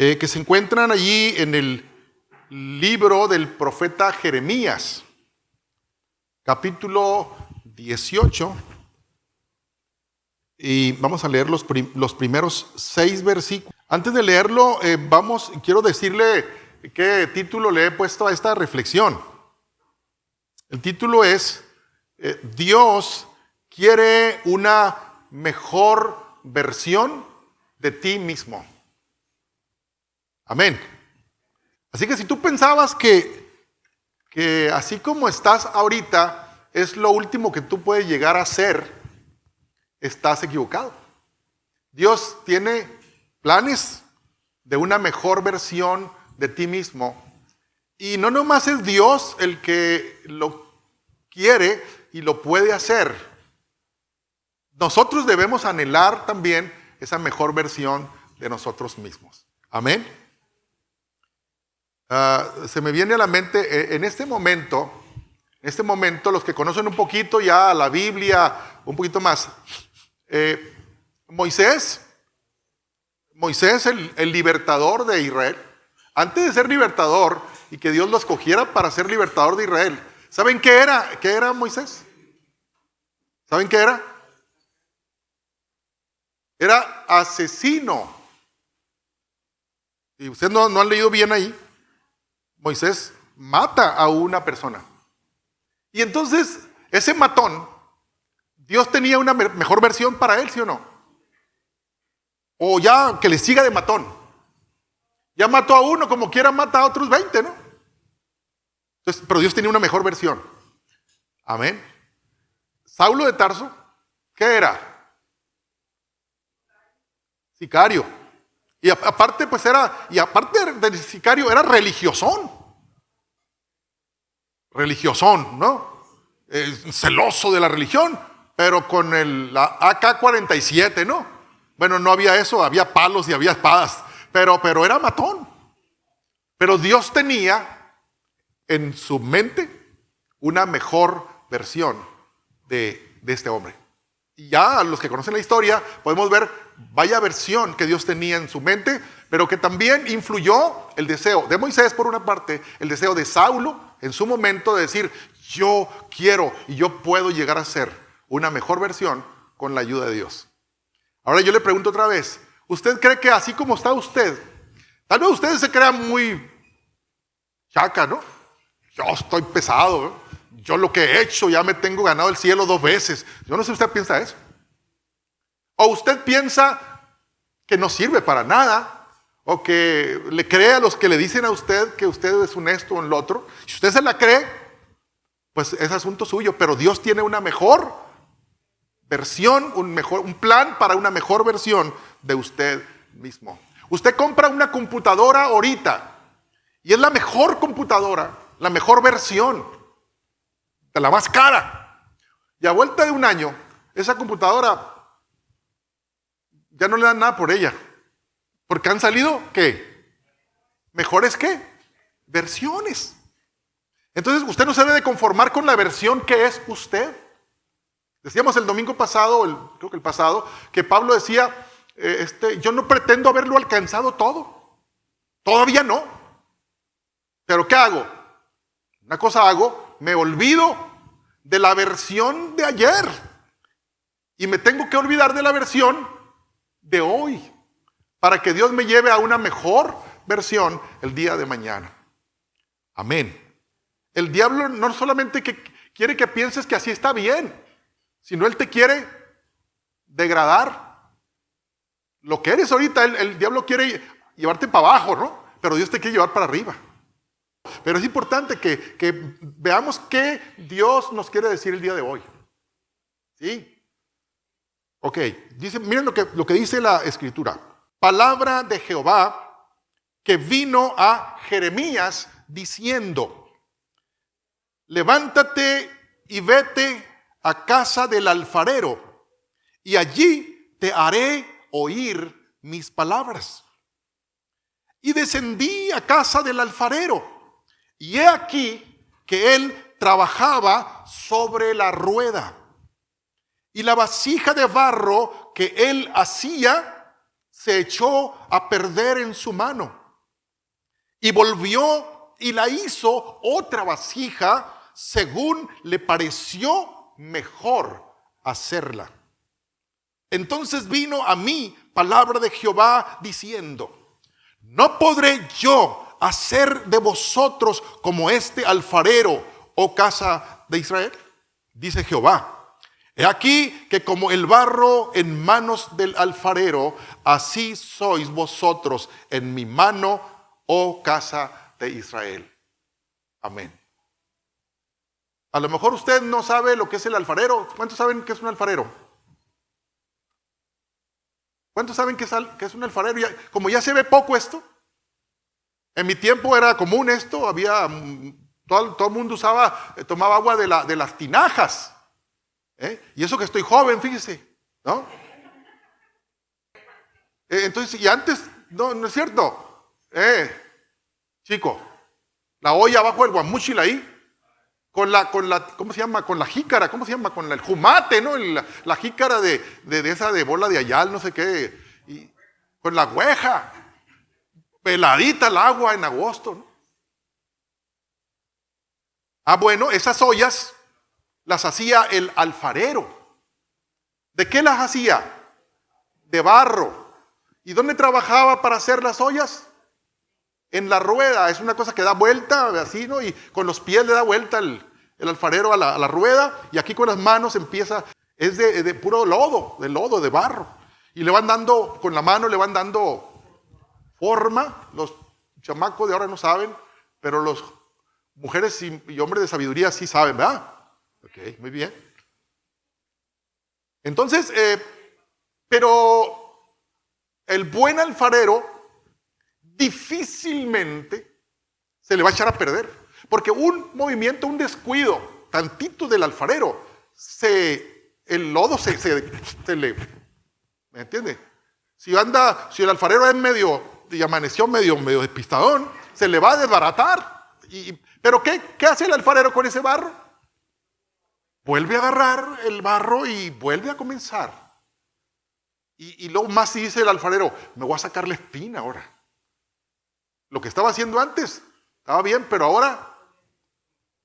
que se encuentran allí en el libro del profeta Jeremías, capítulo 18, y vamos a leer los primeros 6 versículos. Antes de leerlo, quiero decirle qué título le he puesto a esta reflexión. El título es Dios quiere una mejor versión de ti mismo. Amén. Así que si tú pensabas que así como estás ahorita es lo último que tú puedes llegar a ser, estás equivocado. Dios tiene planes de una mejor versión de ti mismo. Y no nomás es Dios el que lo quiere y lo puede hacer. Nosotros debemos anhelar también esa mejor versión de nosotros mismos. Amén. Se me viene a la mente en este momento, los que conocen un poquito ya la Biblia, un poquito más, Moisés, el libertador de Israel, antes de ser libertador y que Dios lo escogiera para ser libertador de Israel, ¿saben qué era? ¿Qué era Moisés? ¿Saben qué era? Era asesino. Y ustedes no han leído bien ahí. Moisés mata a una persona. Y entonces, ese matón, Dios tenía una mejor versión para él, ¿sí o no? O ya que le siga de matón. Ya mató a uno, como quiera mata a otros 20, ¿no? Entonces, pero Dios tenía una mejor versión. Amén. Saulo de Tarso, ¿qué era? Sicario. Y aparte del sicario era religiosón, ¿no? Celoso de la religión, pero con la AK-47, ¿no? Bueno, no había eso, había palos y había espadas, pero era matón. Pero Dios tenía en su mente una mejor versión de este hombre. Y ya los que conocen la historia podemos ver vaya versión que Dios tenía en su mente, pero que también influyó el deseo de Moisés por una parte, el deseo de Saulo en su momento de decir, yo quiero y yo puedo llegar a ser una mejor versión con la ayuda de Dios. Ahora yo le pregunto otra vez, ¿usted cree que así como está usted, tal vez usted se crea muy chaca, ¿no? Yo estoy pesado, ¿no? Yo lo que he hecho ya me tengo ganado el cielo 2 veces. Yo no sé si usted piensa eso. O usted piensa que no sirve para nada, o que le cree a los que le dicen a usted que usted es un esto o el otro. Si usted se la cree, pues es asunto suyo, pero Dios tiene una mejor versión, un plan para una mejor versión de usted mismo. Usted compra una computadora ahorita y es la mejor computadora, la mejor versión, de la más cara. Y a vuelta de un año, esa computadora ya no le dan nada por ella. Porque han salido, ¿qué? ¿Mejores qué? Versiones. Entonces usted no se debe de conformar con la versión que es usted. Decíamos el domingo pasado, creo que el pasado, que Pablo decía, yo no pretendo haberlo alcanzado todo. Todavía no. ¿Pero qué hago? Una cosa hago, me olvido de la versión de ayer. Y me tengo que olvidar de la versión de hoy, para que Dios me lleve a una mejor versión el día de mañana. Amén. El diablo no solamente quiere que pienses que así está bien, sino él te quiere degradar. Lo que eres ahorita, el diablo quiere llevarte para abajo, ¿no? Pero Dios te quiere llevar para arriba. Pero es importante que veamos qué Dios nos quiere decir el día de hoy. ¿Sí? Ok, miren lo que dice la Escritura. Palabra de Jehová que vino a Jeremías diciendo, levántate y vete a casa del alfarero, y allí te haré oír mis palabras. Y descendí a casa del alfarero, y he aquí que él trabajaba sobre la rueda. Y la vasija de barro que él hacía se echó a perder en su mano. Y volvió y la hizo otra vasija según le pareció mejor hacerla. Entonces vino a mí palabra de Jehová diciendo: ¿no podré yo hacer de vosotros como este alfarero, oh casa de Israel? Dice Jehová: he aquí que como el barro en manos del alfarero, así sois vosotros en mi mano, oh casa de Israel. Amén. A lo mejor usted no sabe lo que es el alfarero. ¿Cuántos saben que es un alfarero? ¿Cuántos saben que es un alfarero? Como ya se ve poco esto. En mi tiempo era común esto. Había todo el mundo tomaba agua de las tinajas. Y eso que estoy joven, fíjese, ¿no? Entonces, y antes, no es cierto. Chico, la olla abajo del guamúchil ahí, con la, ¿cómo se llama? Con la jícara, ¿cómo se llama? Con el jumate, ¿no? La jícara de esa de bola de ayal, no sé qué, y con la hueja, peladita el agua en agosto, ¿no? Bueno, esas ollas las hacía el alfarero. ¿De qué las hacía? De barro. ¿Y dónde trabajaba para hacer las ollas? En la rueda. Es una cosa que da vuelta, así, ¿no? Y con los pies le da vuelta el alfarero a la rueda, y aquí con las manos empieza, es de puro lodo, de barro. Y le van dando, con la mano le van dando forma. Los chamacos de ahora no saben, pero los mujeres y hombres de sabiduría sí saben, ¿verdad? Ok, muy bien. Entonces, pero el buen alfarero difícilmente se le va a echar a perder, porque un movimiento, un descuido tantito del alfarero, el lodo se le, ¿me entiende? Si el alfarero es medio, y amaneció medio despistadón, se le va a desbaratar. ¿Pero qué hace el alfarero con ese barro? Vuelve a agarrar el barro y vuelve a comenzar. Y luego más dice el alfarero: me voy a sacar la espina ahora. Lo que estaba haciendo antes estaba bien, pero ahora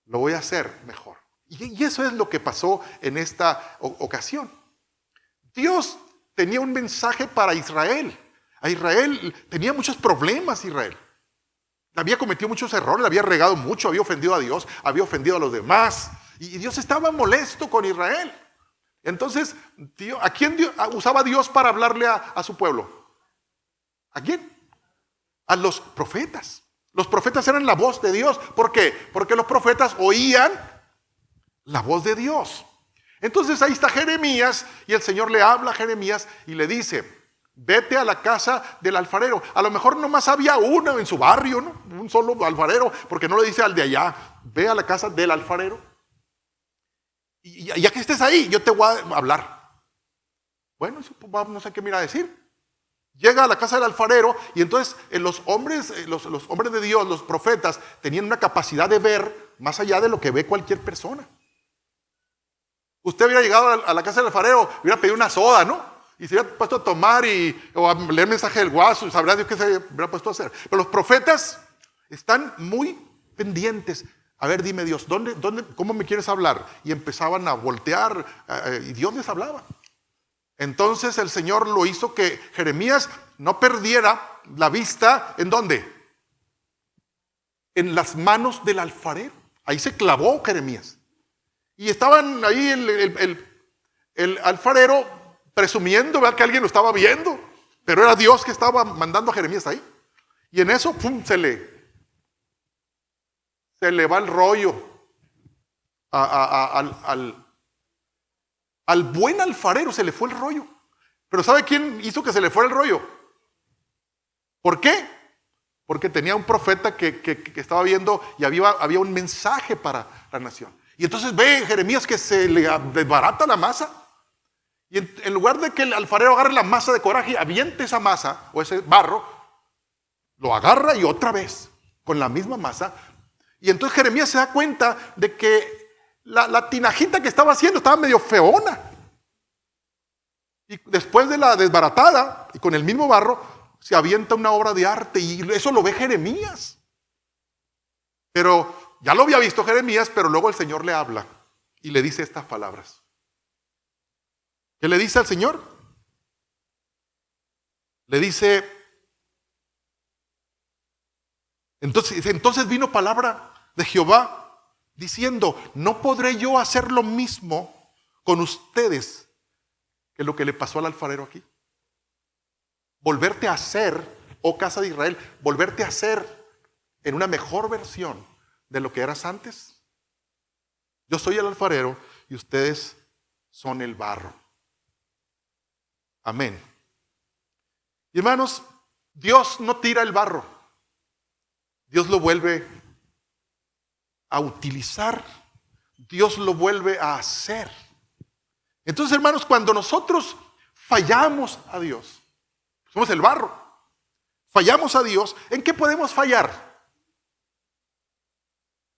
lo voy a hacer mejor. Y eso es lo que pasó en esta ocasión. Dios tenía un mensaje para Israel. A Israel tenía muchos problemas. Israel había cometido muchos errores, había regado mucho, había ofendido a Dios, había ofendido a los demás. Y Dios estaba molesto con Israel. Entonces, ¿a quién usaba Dios para hablarle a su pueblo? ¿A quién? A los profetas. Los profetas eran la voz de Dios. ¿Por qué? Porque los profetas oían la voz de Dios. Entonces ahí está Jeremías, y el Señor le habla a Jeremías y le dice: vete a la casa del alfarero. A lo mejor nomás había uno en su barrio, ¿no? Un solo alfarero, porque no le dice al de allá: ve a la casa del alfarero. Y ya que estés ahí, yo te voy a hablar. Bueno, no sé qué me irá a decir. Llega a la casa del alfarero, y entonces los hombres de Dios, los profetas, tenían una capacidad de ver más allá de lo que ve cualquier persona. Usted hubiera llegado a la casa del alfarero, hubiera pedido una soda, ¿no? Y se hubiera puesto a tomar o a leer mensaje del WhatsApp, sabrá Dios qué se hubiera puesto a hacer. Pero los profetas están muy pendientes. A ver, dime Dios, ¿cómo me quieres hablar? Y empezaban a voltear, y Dios les hablaba. Entonces el Señor lo hizo que Jeremías no perdiera la vista. ¿En dónde? En las manos del alfarero. Ahí se clavó Jeremías. Y estaban ahí el alfarero presumiendo, ¿verdad?, que alguien lo estaba viendo. Pero era Dios que estaba mandando a Jeremías ahí. Y en eso, ¡pum!, se le va el rollo al buen alfarero, se le fue el rollo. Pero ¿sabe quién hizo que se le fuera el rollo? ¿Por qué? Porque tenía un profeta que estaba viendo, y había un mensaje para la nación. Y entonces ve Jeremías que se le desbarata la masa. Y en lugar de que el alfarero agarre la masa de coraje y aviente esa masa o ese barro, lo agarra y otra vez con la misma masa. Y entonces Jeremías se da cuenta de que la tinajita que estaba haciendo estaba medio feona. Y después de la desbaratada, y con el mismo barro, se avienta una obra de arte, y eso lo ve Jeremías. Pero ya lo había visto Jeremías, pero luego el Señor le habla y le dice estas palabras. ¿Qué le dice al Señor? Le dice, entonces vino palabra de Jehová diciendo, no podré yo hacer lo mismo con ustedes que lo que le pasó al alfarero aquí. Volverte a hacer, oh casa de Israel, volverte a hacer en una mejor versión de lo que eras antes. Yo soy el alfarero y ustedes son el barro. Amén. Y hermanos, Dios no tira el barro. Dios lo vuelve a utilizar. Dios lo vuelve a hacer. Entonces, hermanos, cuando nosotros fallamos a Dios, somos el barro, fallamos a Dios, ¿en qué podemos fallar?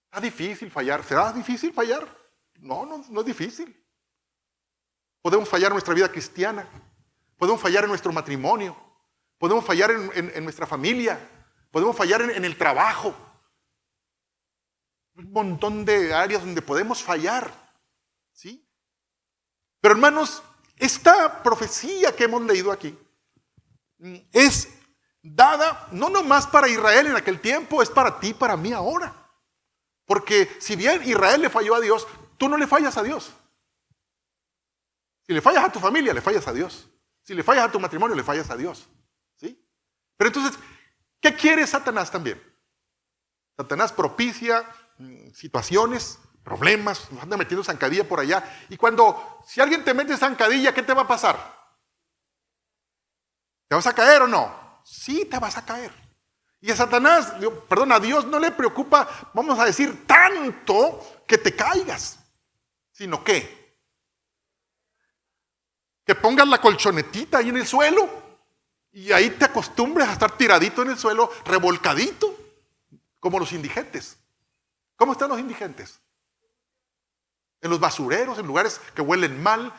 ¿Está difícil fallar? ¿Será difícil fallar? No es difícil. Podemos fallar en nuestra vida cristiana, podemos fallar en nuestro matrimonio, podemos fallar en nuestra familia, podemos fallar en el trabajo. Un montón de áreas donde podemos fallar, ¿sí? Pero hermanos, esta profecía que hemos leído aquí es dada no nomás para Israel en aquel tiempo, es para ti, para mí ahora. Porque si bien Israel le falló a Dios, tú no le fallas a Dios. Si le fallas a tu familia, le fallas a Dios. Si le fallas a tu matrimonio, le fallas a Dios, ¿sí? Pero entonces, ¿qué quiere Satanás también? Satanás propicia situaciones, problemas, nos anda metiendo zancadilla por allá. Y si alguien te mete zancadilla, ¿qué te va a pasar? ¿Te vas a caer o no? Sí, te vas a caer. Y a Satanás, a Dios no le preocupa, vamos a decir, tanto que te caigas, sino que pongas la colchonetita ahí en el suelo y ahí te acostumbres a estar tiradito en el suelo, revolcadito, como los indigentes. ¿Cómo están los indigentes? En los basureros, en lugares que huelen mal.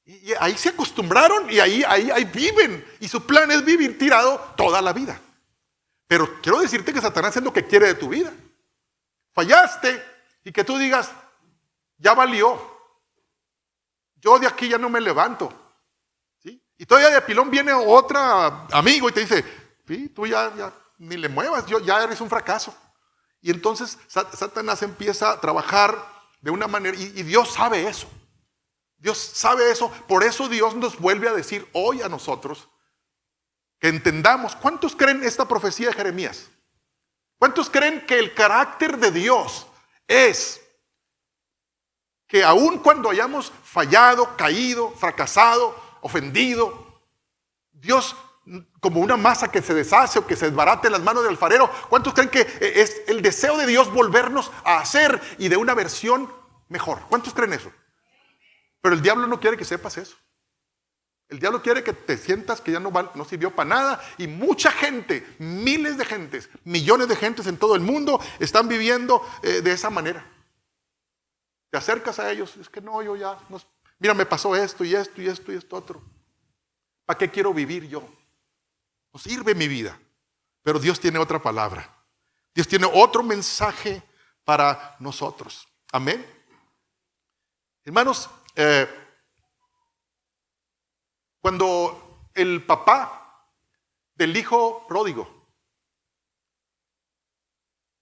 Y ahí se acostumbraron y ahí viven. Y su plan es vivir tirado toda la vida. Pero quiero decirte que Satanás es lo que quiere de tu vida. Fallaste y que tú digas, ya valió. Yo de aquí ya no me levanto. ¿Sí? Y todavía de pilón viene otro amigo y te dice, sí, tú ya ni le muevas, ya eres un fracaso. Y entonces Satanás empieza a trabajar de una manera, y Dios sabe eso. Dios sabe eso, por eso Dios nos vuelve a decir hoy a nosotros que entendamos. ¿Cuántos creen esta profecía de Jeremías? ¿Cuántos creen que el carácter de Dios es que aun cuando hayamos fallado, caído, fracasado, ofendido, Dios, como una masa que se deshace o que se desbarate en las manos del alfarero, ¿cuántos creen que es el deseo de Dios volvernos a hacer y de una versión mejor? ¿Cuántos creen eso? Pero el diablo no quiere que sepas eso. El diablo quiere que te sientas que ya no sirvió para nada. Y mucha gente, miles de gentes, millones de gentes en todo el mundo están viviendo de esa manera. Te acercas a ellos, es que no, yo ya, no, mira, me pasó esto y esto y esto y esto otro. ¿Para qué quiero vivir yo? No sirve mi vida. Pero Dios tiene otra palabra. Dios tiene otro mensaje para nosotros. Amén. Hermanos, cuando el papá del hijo pródigo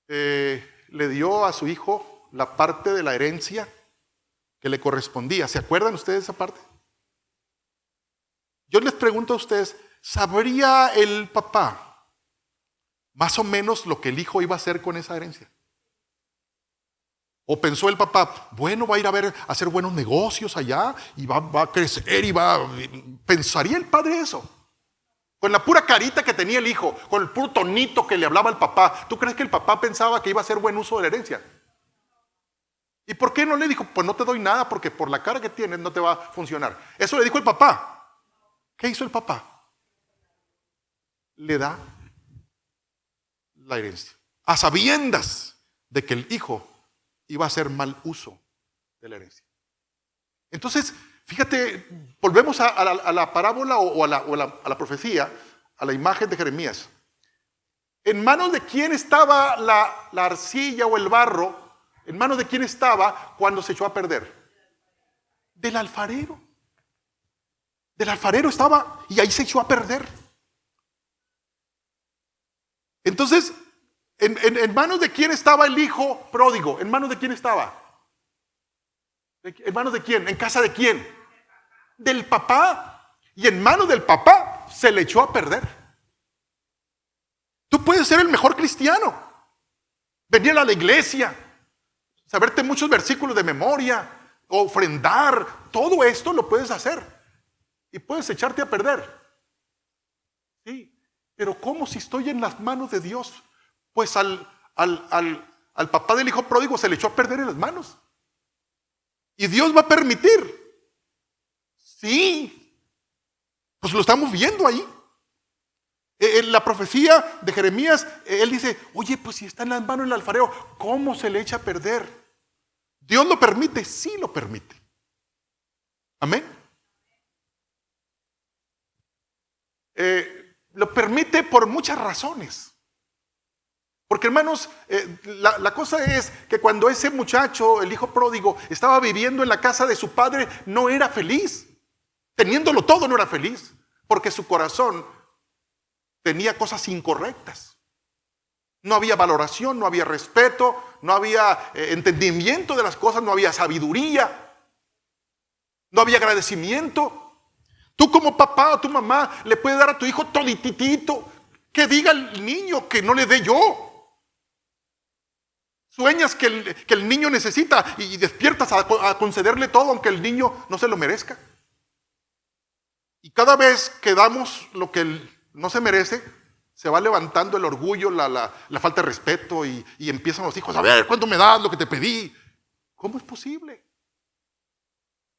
le dio a su hijo la parte de la herencia que le correspondía, ¿se acuerdan ustedes de esa parte? Yo les pregunto a ustedes, ¿sabría el papá más o menos lo que el hijo iba a hacer con esa herencia? ¿O pensó el papá, bueno, va a ir a hacer buenos negocios allá y va a crecer y ¿pensaría el padre eso? Con la pura carita que tenía el hijo, con el puro tonito que le hablaba al papá, ¿tú crees que el papá pensaba que iba a hacer buen uso de la herencia? ¿Y por qué no le dijo, pues no te doy nada porque por la cara que tienes no te va a funcionar? Eso le dijo el papá. ¿Qué hizo el papá? Le da la herencia, a sabiendas de que el hijo iba a hacer mal uso de la herencia. Entonces, Fíjate, volvemos a la parábola o a la profecía, a la imagen de Jeremías. ¿En manos de quién estaba la arcilla o el barro? ¿En manos de quién estaba cuando se echó a perder? Del alfarero. Del alfarero estaba y ahí se echó a perder. Entonces, ¿en manos de quién estaba el hijo pródigo? ¿En manos de quién estaba? ¿En manos de quién? ¿En casa de quién? Del papá. Y en manos del papá se le echó a perder. Tú puedes ser el mejor cristiano, venir a la iglesia, saberte muchos versículos de memoria, ofrendar, todo esto lo puedes hacer y puedes echarte a perder. Sí, pero ¿cómo si estoy en las manos de Dios? Pues al papá del hijo pródigo se le echó a perder en las manos. Y Dios va a permitir. Sí, pues lo estamos viendo ahí. En la profecía de Jeremías, él dice, oye, pues si está en las manos del alfarero, ¿cómo se le echa a perder? ¿Dios lo permite? Sí lo permite. Amén. Lo permite por muchas razones. Porque hermanos, la cosa es que cuando ese muchacho, el hijo pródigo, estaba viviendo en la casa de su padre, no era feliz. Teniéndolo todo no era feliz, porque su corazón tenía cosas incorrectas. No había valoración, no había respeto, no había entendimiento de las cosas, no había sabiduría, no había agradecimiento. Tú como papá o tu mamá le puedes dar a tu hijo todititito, que diga el niño que no le dé yo. Sueñas que el niño necesita y despiertas a concederle todo aunque el niño no se lo merezca. Y cada vez que damos lo que no se merece, se va levantando el orgullo, la falta de respeto y empiezan los hijos, a ver, ¿cuándo me das lo que te pedí? ¿Cómo es posible?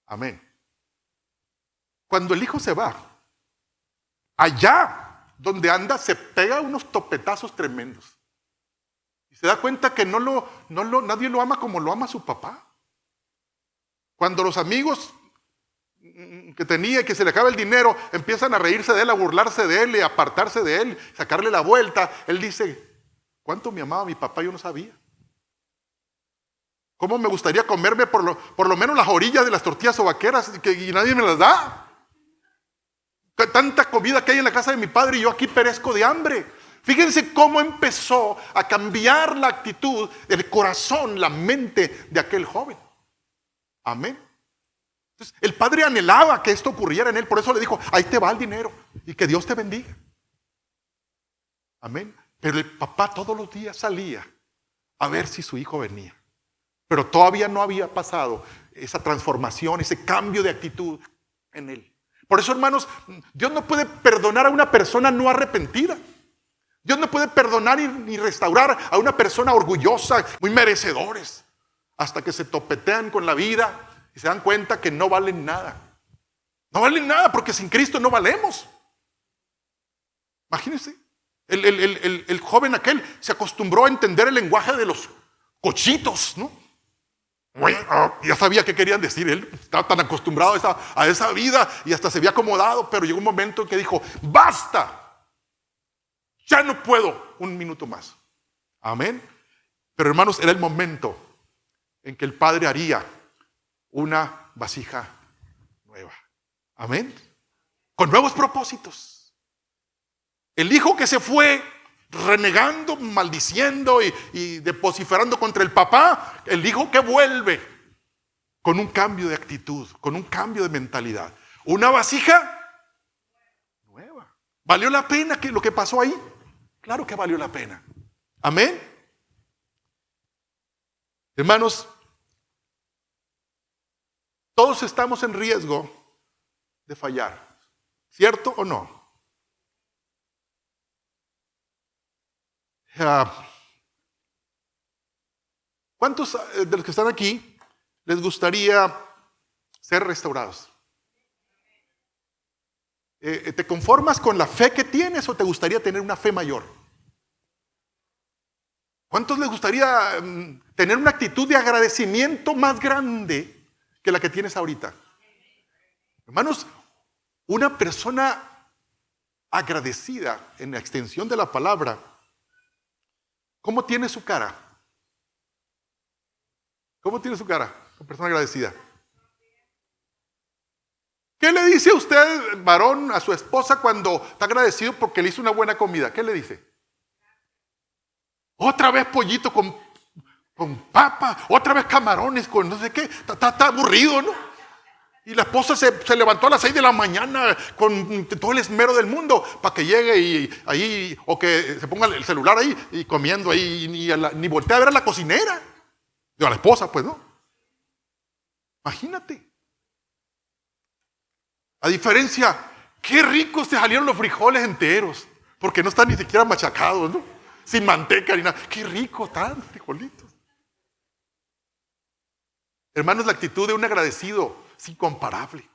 Amén. Cuando el hijo se va, allá donde anda se pega unos topetazos tremendos. Y se da cuenta que nadie lo ama como lo ama su papá. Cuando los amigos que tenía y que se le acaba el dinero, empiezan a reírse de él, a burlarse de él y a apartarse de él, sacarle la vuelta. Él dice, ¿cuánto me amaba mi papá? Yo no sabía. ¿Cómo me gustaría comerme por lo menos las orillas de las tortillas sobaqueras y nadie me las da? Tanta comida que hay en la casa de mi padre y yo aquí perezco de hambre. Fíjense cómo empezó a cambiar la actitud, el corazón, la mente de aquel joven. Amén. Entonces, el padre anhelaba que esto ocurriera en él, por eso le dijo, ahí te va el dinero y que Dios te bendiga. Amén. Pero el papá todos los días salía a ver si su hijo venía. Pero todavía no había pasado esa transformación, ese cambio de actitud en él. Por eso, hermanos, Dios no puede perdonar a una persona no arrepentida. Dios no puede perdonar ni restaurar a una persona orgullosa, muy merecedores, hasta que se topetean con la vida y se dan cuenta que no valen nada. No valen nada porque sin Cristo no valemos. Imagínense, el joven aquel se acostumbró a entender el lenguaje de los cochitos, ¿no? Ya sabía qué querían decir, él estaba tan acostumbrado a esa vida y hasta se había acomodado, pero llegó un momento en que dijo, ¡basta! Ya no puedo un minuto más. Amén. Pero hermanos, era el momento en que el padre haría una vasija nueva. Amén. Con nuevos propósitos. El hijo que se fue renegando, maldiciendo y vociferando contra el papá, el hijo que vuelve con un cambio de actitud, con un cambio de mentalidad. Una vasija nueva. ¿Valió la pena lo que pasó ahí? Claro que valió la pena. Amén. Hermanos, todos estamos en riesgo de fallar, ¿cierto o no? ¿Cuántos de los que están aquí les gustaría ser restaurados? ¿Te conformas con la fe que tienes o te gustaría tener una fe mayor? ¿Cuántos les gustaría tener una actitud de agradecimiento más grande que la que tienes ahorita? Hermanos, una persona agradecida en la extensión de la palabra, ¿cómo tiene su cara? ¿Cómo tiene su cara? Una persona agradecida. ¿Qué le dice a usted, varón, a su esposa cuando está agradecido porque le hizo una buena comida? ¿Qué le dice? Otra vez pollito con papa, otra vez camarones con no sé qué. Está aburrido, ¿no? Y la esposa se levantó a las 6 de la mañana con todo el esmero del mundo para que llegue y ahí, o que se ponga el celular ahí y comiendo ahí, ni voltea a ver a la cocinera. Digo, a la esposa, pues, ¿no? Imagínate. A diferencia, qué ricos te salieron los frijoles enteros, porque no están ni siquiera machacados, ¿no? Sin manteca ni nada. Qué rico están frijolitos. Hermanos, la actitud de un agradecido es incomparable.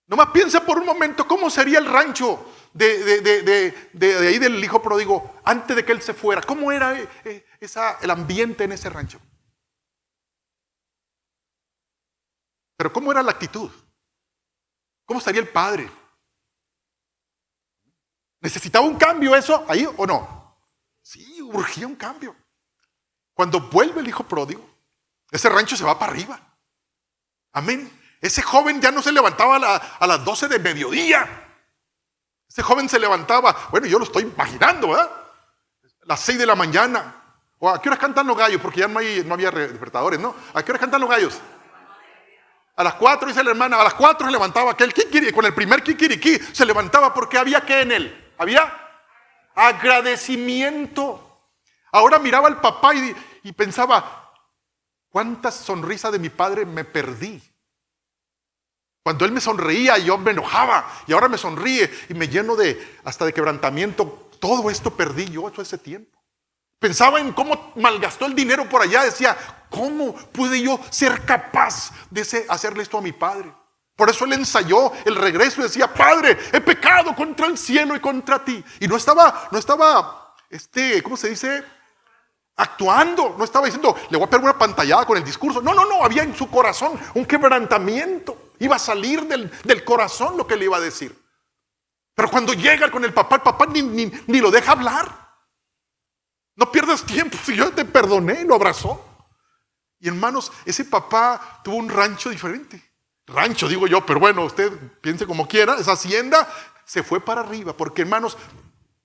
Nomás piensa por un momento cómo sería el rancho de ahí del hijo pródigo antes de que él se fuera. ¿Cómo era el ambiente en ese rancho? Pero ¿cómo era la actitud? ¿Cómo estaría el padre? ¿Necesitaba un cambio eso ahí o no? Sí, urgía un cambio. Cuando vuelve el hijo pródigo, ese rancho se va para arriba. Amén. Ese joven ya no se levantaba a las 12 de mediodía. Ese joven se levantaba, bueno, yo lo estoy imaginando, ¿verdad? A las 6 de la mañana. ¿O a qué horas cantan los gallos? Porque ya no había despertadores, ¿no? ¿A qué horas cantan los gallos? A las 4, dice la hermana, a las 4 se levantaba aquel kikiriki, con el primer kikiriki se levantaba porque había ¿qué en él? Había agradecimiento. Ahora miraba al papá y pensaba, ¿cuántas sonrisas de mi padre me perdí? Cuando él me sonreía yo me enojaba y ahora me sonríe y me lleno hasta de quebrantamiento. Todo esto perdí yo todo ese tiempo. Pensaba en cómo malgastó el dinero por allá. Decía, ¿cómo pude yo ser capaz de hacerle esto a mi padre? Por eso él ensayó el regreso y decía, Padre, he pecado contra el cielo y contra ti. Y no estaba, ¿cómo se dice? Actuando. No estaba diciendo, le voy a pegar una pantallada con el discurso. No, había en su corazón un quebrantamiento. Iba a salir del corazón lo que le iba a decir. Pero cuando llega con el papá ni lo deja hablar. No pierdas tiempo, si yo te perdoné, lo abrazó. Y hermanos, ese papá tuvo un rancho diferente. Rancho digo yo, pero bueno, usted piense como quiera. Esa hacienda se fue para arriba. Porque hermanos,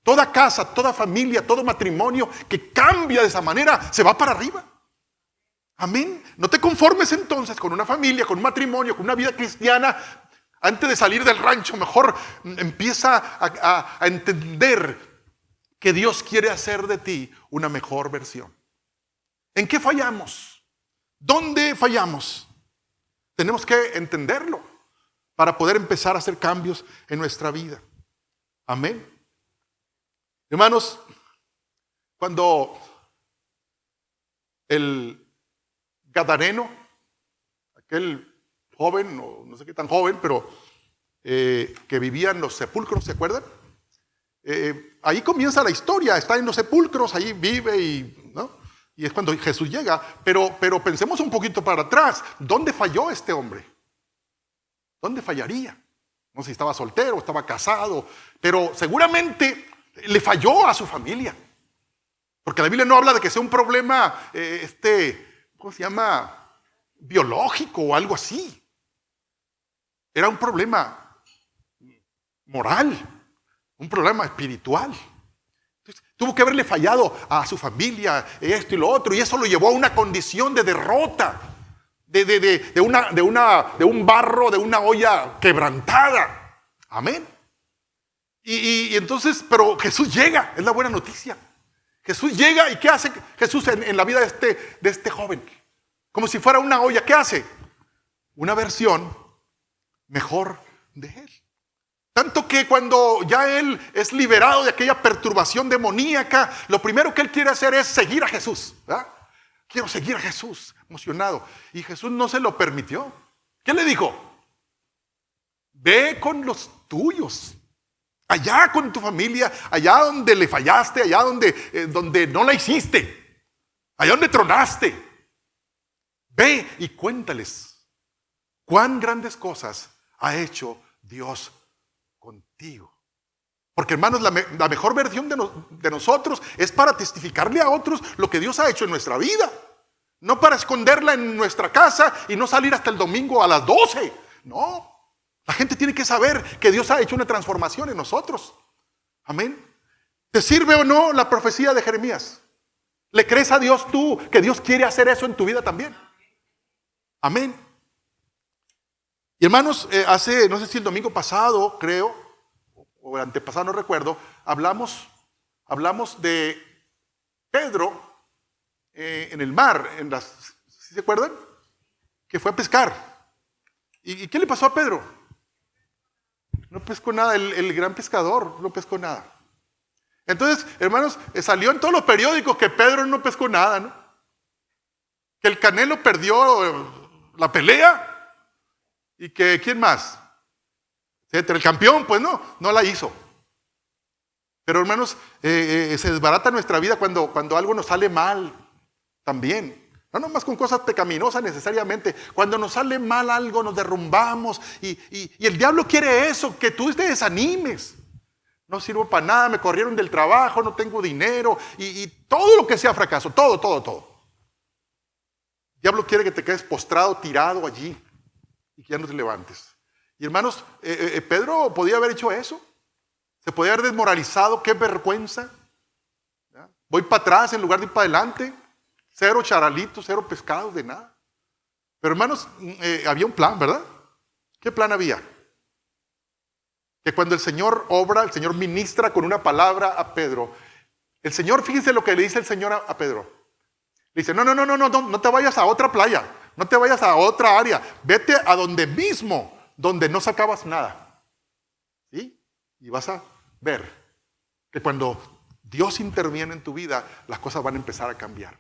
toda casa, toda familia, todo matrimonio que cambia de esa manera, se va para arriba. Amén. No te conformes entonces con una familia, con un matrimonio, con una vida cristiana. Antes de salir del rancho, mejor empieza a entender que Dios quiere hacer de ti una mejor versión. ¿En qué fallamos? ¿Dónde fallamos? Tenemos que entenderlo para poder empezar a hacer cambios en nuestra vida. Amén. Hermanos, cuando el gadareno, aquel joven, no sé qué tan joven, pero que vivía en los sepulcros, ¿se acuerdan? Ahí comienza la historia, está en los sepulcros, ahí vive ¿no? Y es cuando Jesús llega. Pero pensemos un poquito para atrás. ¿Dónde falló este hombre? ¿Dónde fallaría? No sé si estaba soltero, estaba casado, pero seguramente le falló a su familia. Porque la Biblia no habla de que sea un problema, ¿cómo se llama? Biológico o algo así. Era un problema moral. Un problema espiritual. Entonces, tuvo que haberle fallado a su familia, esto y lo otro, y eso lo llevó a una condición de derrota, de un barro, de una olla quebrantada. Amén. Y entonces, pero Jesús llega, es la buena noticia. Jesús llega, y ¿qué hace Jesús en la vida de este joven? Como si fuera una olla, ¿qué hace? Una versión mejor de él. Tanto que cuando ya él es liberado de aquella perturbación demoníaca, lo primero que él quiere hacer es seguir a Jesús, ¿verdad? Quiero seguir a Jesús, emocionado. Y Jesús no se lo permitió. ¿Qué le dijo? Ve con los tuyos, allá con tu familia, allá donde le fallaste, allá donde no la hiciste, allá donde tronaste. Ve y cuéntales cuán grandes cosas ha hecho Dios contigo. Porque hermanos, la mejor versión de nosotros es para testificarle a otros lo que Dios ha hecho en nuestra vida. No para esconderla en nuestra casa y no salir hasta el domingo a las 12. No, la gente tiene que saber que Dios ha hecho una transformación en nosotros. Amén. ¿Te sirve o no la profecía de Jeremías? ¿Le crees a Dios tú que Dios quiere hacer eso en tu vida también? Amén. Y hermanos, hace, no sé si el domingo pasado, creo, o el antepasado, no recuerdo, hablamos de Pedro en el mar, ¿sí se acuerdan? Que fue a pescar. ¿Y qué le pasó a Pedro? No pescó nada, el gran pescador no pescó nada. Entonces, hermanos, salió en todos los periódicos que Pedro no pescó nada, ¿no? Que el Canelo perdió la pelea y que, ¿quién más? El campeón, pues no la hizo. Pero hermanos, se desbarata nuestra vida cuando algo nos sale mal también. No nomás con cosas pecaminosas necesariamente. Cuando nos sale mal algo nos derrumbamos y el diablo quiere eso, que tú te desanimes. No sirvo para nada, me corrieron del trabajo, no tengo dinero y todo lo que sea fracaso, todo. El diablo quiere que te quedes postrado, tirado allí y que ya no te levantes. Y hermanos, Pedro podía haber hecho eso. Se podía haber desmoralizado, qué vergüenza. ¿Ya? Voy para atrás en lugar de ir para adelante. Cero charalitos, cero pescados, de nada. Pero hermanos, había un plan, ¿verdad? ¿Qué plan había? Que cuando el Señor obra, el Señor ministra con una palabra a Pedro. El Señor, fíjense lo que le dice el Señor a Pedro. Le dice, no te vayas a otra playa, no te vayas a otra área. Vete a donde mismo, donde no sacabas nada. ¿Sí? Y vas a ver que cuando Dios interviene en tu vida, las cosas van a empezar a cambiar.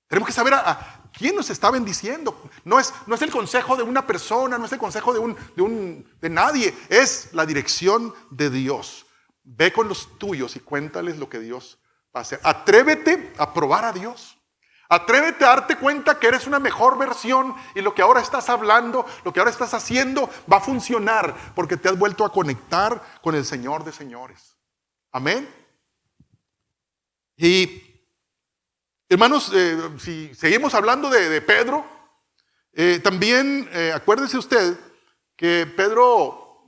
Tenemos que saber a quién nos está bendiciendo. No es el consejo de una persona, no es el consejo de nadie. Es la dirección de Dios. Ve con los tuyos y cuéntales lo que Dios va a hacer. Atrévete a probar a Dios. Atrévete a darte cuenta que eres una mejor versión y lo que ahora estás hablando, lo que ahora estás haciendo va a funcionar porque te has vuelto a conectar con el Señor de señores. Amén. Y hermanos, si seguimos hablando de Pedro, también acuérdese usted que Pedro,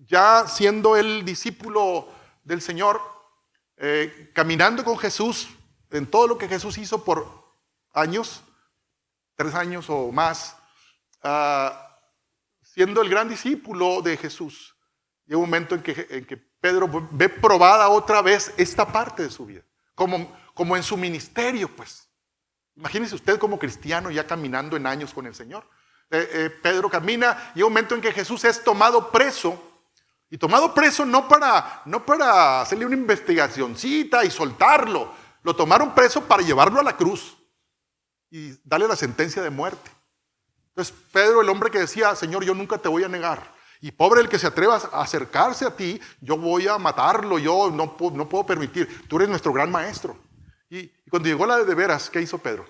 ya siendo el discípulo del Señor, caminando con Jesús en todo lo que Jesús hizo por años, 3 años o más, siendo el gran discípulo de Jesús, llega un momento en que Pedro ve probada otra vez esta parte de su vida, como en su ministerio, pues. Imagínese usted como cristiano ya caminando en años con el Señor. Pedro camina y hay un momento en que Jesús es tomado preso. Y tomado preso no para hacerle una investigacioncita y soltarlo. Lo tomaron preso para llevarlo a la cruz y darle la sentencia de muerte. Entonces Pedro, el hombre que decía, Señor, yo nunca te voy a negar. Y pobre el que se atreva a acercarse a ti, yo voy a matarlo, yo no puedo permitir. Tú eres nuestro gran maestro. Y cuando llegó la de veras, ¿qué hizo Pedro?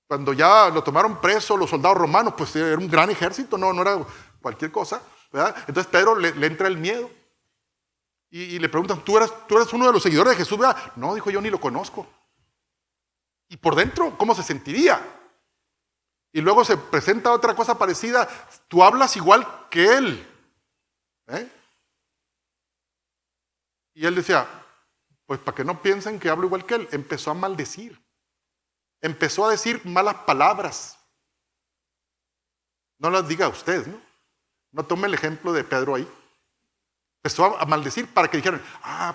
Cuando ya lo tomaron preso los soldados romanos, pues era un gran ejército, no era cualquier cosa, ¿verdad? Entonces Pedro le entra el miedo. Y le preguntan, ¿tú eres uno de los seguidores de Jesús? ¿Verdad? No, dijo, yo ni lo conozco. Y por dentro, ¿cómo se sentiría? Y luego se presenta otra cosa parecida, tú hablas igual que él. Y él decía, pues para que no piensen que hablo igual que él, empezó a maldecir. Empezó a decir malas palabras. No las diga usted, ¿no? No tome el ejemplo de Pedro ahí. Empezó a maldecir para que dijeran,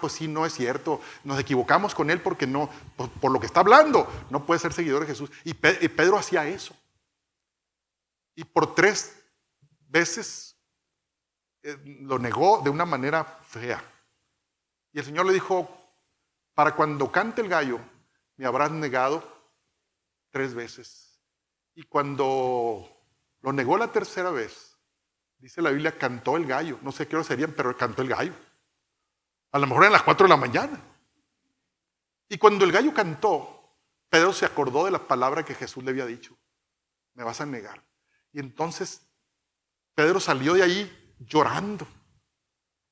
pues sí, no es cierto, nos equivocamos con él porque no, por lo que está hablando, no puede ser seguidor de Jesús. Y Pedro hacía eso. Y por 3 veces lo negó de una manera fea. Y el Señor le dijo, para cuando cante el gallo, me habrás negado 3 veces. Y cuando lo negó la 3ª vez, dice la Biblia, cantó el gallo. No sé qué hora serían, pero cantó el gallo. A lo mejor eran las 4 de la mañana. Y cuando el gallo cantó, Pedro se acordó de la palabra que Jesús le había dicho. Me vas a negar. Y entonces Pedro salió de ahí llorando.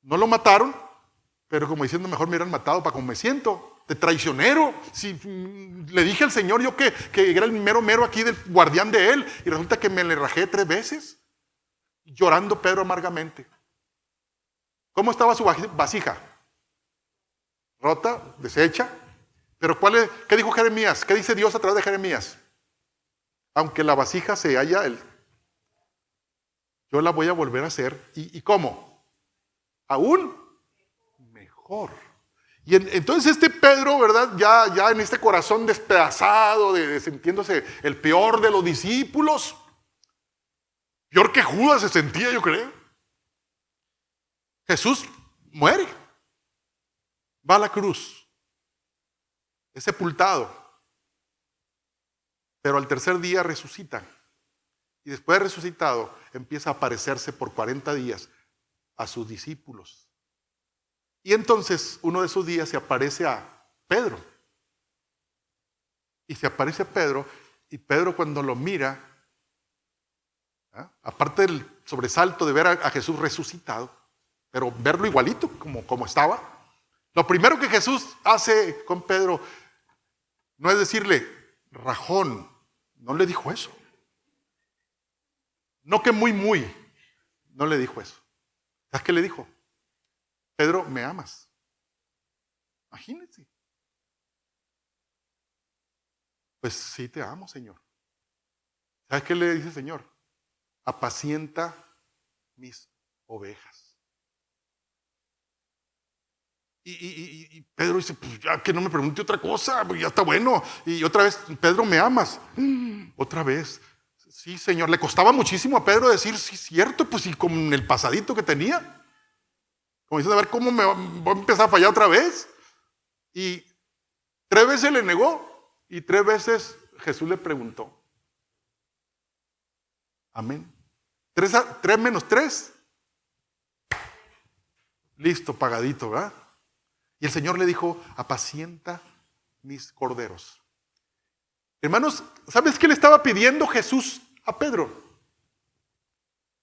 No lo mataron, pero como diciendo, mejor me hubieran matado para cómo me siento, de traicionero. Si le dije al Señor yo que era el mero aquí del guardián de él, y resulta que me le rajé 3 veces, llorando Pedro amargamente. ¿Cómo estaba su vasija? Rota, deshecha. Pero ¿qué dijo Jeremías? ¿Qué dice Dios a través de Jeremías? Aunque la vasija se haya, yo la voy a volver a hacer. ¿Y cómo? Aún mejor. Y entonces este Pedro, ¿verdad? Ya en este corazón despedazado, sintiéndose el peor de los discípulos, peor que Judas se sentía, yo creo. Jesús muere, va a la cruz, es sepultado, pero al tercer día resucita. Y después de resucitado, empieza a aparecerse por 40 días a sus discípulos. Y entonces uno de esos días se aparece a Pedro. Y se aparece a Pedro, y Pedro cuando lo mira, aparte del sobresalto de ver a Jesús resucitado, pero verlo igualito como estaba, lo primero que Jesús hace con Pedro no es decirle, rajón, no le dijo eso. No que muy, no le dijo eso. ¿Sabes qué le dijo? Pedro, ¿me amas? Imagínense. Pues sí te amo, Señor. ¿Sabes qué le dice el Señor? Apacienta mis ovejas. Y Pedro dice, pues ya que no me pregunte otra cosa, pues ya está bueno. Y otra vez, Pedro, ¿me amas? Otra vez. Sí, Señor. Le costaba muchísimo a Pedro decir, sí, cierto, pues sí, con el pasadito que tenía. Como diciendo, a ver cómo me voy a empezar a fallar otra vez. Y 3 veces le negó. Y 3 veces Jesús le preguntó. Amén. 3 menos 3. Listo, pagadito, ¿verdad? Y el Señor le dijo, apacienta mis corderos. Hermanos, ¿sabes qué le estaba pidiendo Jesús a Pedro?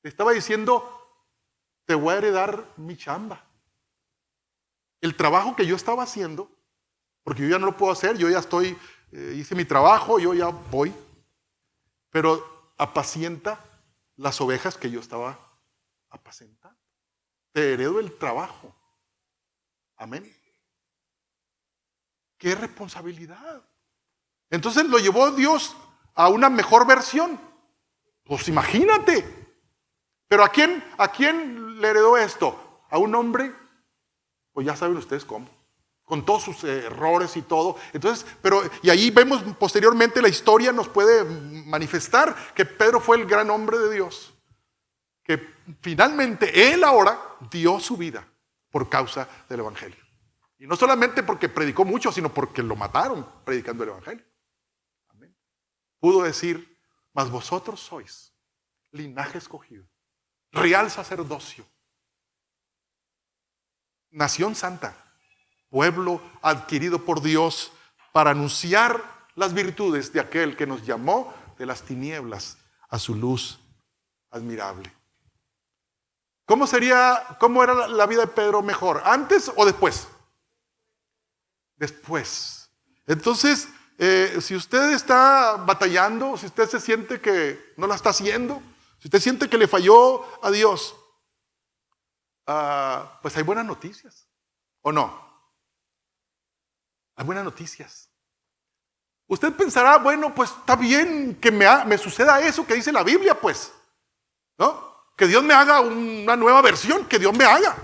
Le estaba diciendo, te voy a heredar mi chamba. El trabajo que yo estaba haciendo, porque yo ya no lo puedo hacer, yo ya hice mi trabajo, yo ya voy. Pero apacienta las ovejas que yo estaba apacentando. Te heredo el trabajo. Amén. ¡Qué responsabilidad! Entonces lo llevó Dios a una mejor versión. Pues imagínate. Pero ¿a quién le heredó esto? A un hombre, pues ya saben ustedes cómo, con todos sus errores y todo. Entonces, y ahí vemos posteriormente la historia nos puede manifestar que Pedro fue el gran hombre de Dios. Que finalmente él ahora dio su vida por causa del Evangelio. Y no solamente porque predicó mucho, sino porque lo mataron predicando el Evangelio. Amén. Pudo decir, mas vosotros sois linaje escogido, real sacerdocio, nación santa, pueblo adquirido por Dios para anunciar las virtudes de aquel que nos llamó de las tinieblas a su luz admirable. ¿Cómo era la vida de Pedro mejor? ¿Antes o después? Después. Entonces, si usted está batallando, si usted se siente que no la está haciendo, si usted siente que le falló a Dios, pues hay buenas noticias, ¿o no? Hay buenas noticias. Usted pensará, bueno, pues está bien que me suceda eso que dice la Biblia, pues, ¿no? Que Dios me haga una nueva versión, que Dios me haga.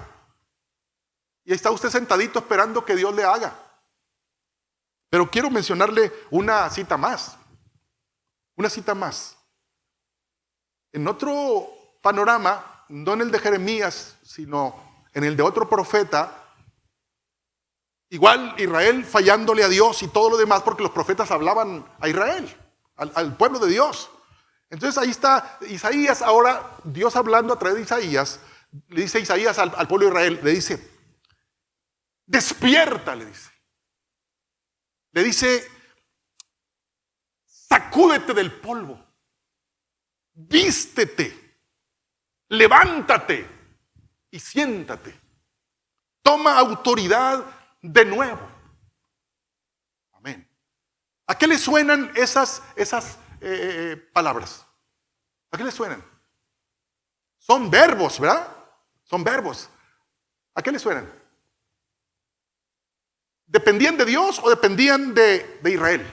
Y ahí está usted sentadito esperando que Dios le haga. Pero quiero mencionarle una cita más. Una cita más. En otro panorama, no en el de Jeremías, sino en el de otro profeta, igual Israel fallándole a Dios y todo lo demás, porque los profetas hablaban a Israel, al pueblo de Dios. Entonces ahí está Isaías, ahora Dios hablando a través de Isaías, le dice Isaías al pueblo de Israel, le dice, despierta, le dice. Le dice, sacúdete del polvo, vístete, levántate y siéntate. Toma autoridad de nuevo. Amén. ¿A qué le suenan esas palabras? ¿A qué le suenan? Son verbos, ¿verdad? Son verbos. ¿A qué le suenan? ¿Dependían de Dios o dependían de Israel?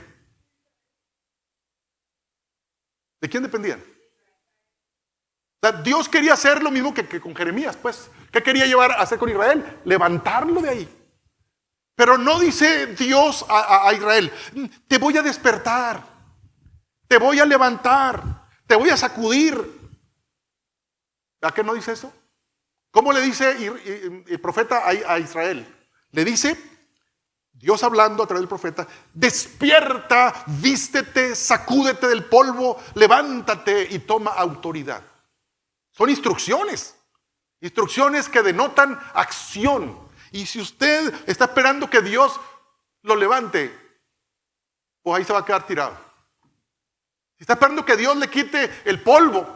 ¿De quién dependían? O sea, Dios quería hacer lo mismo que con Jeremías, pues. ¿Qué quería llevar a hacer con Israel? Levantarlo de ahí. Pero no dice Dios a Israel, te voy a despertar, te voy a levantar, te voy a sacudir. ¿A qué no dice eso? ¿Cómo le dice el profeta a Israel? Le dice, Dios hablando a través del profeta, despierta, vístete, sacúdete del polvo, levántate y toma autoridad. Son instrucciones que denotan acción. Y si usted está esperando que Dios lo levante, pues ahí se va a quedar tirado. Si está esperando que Dios le quite el polvo,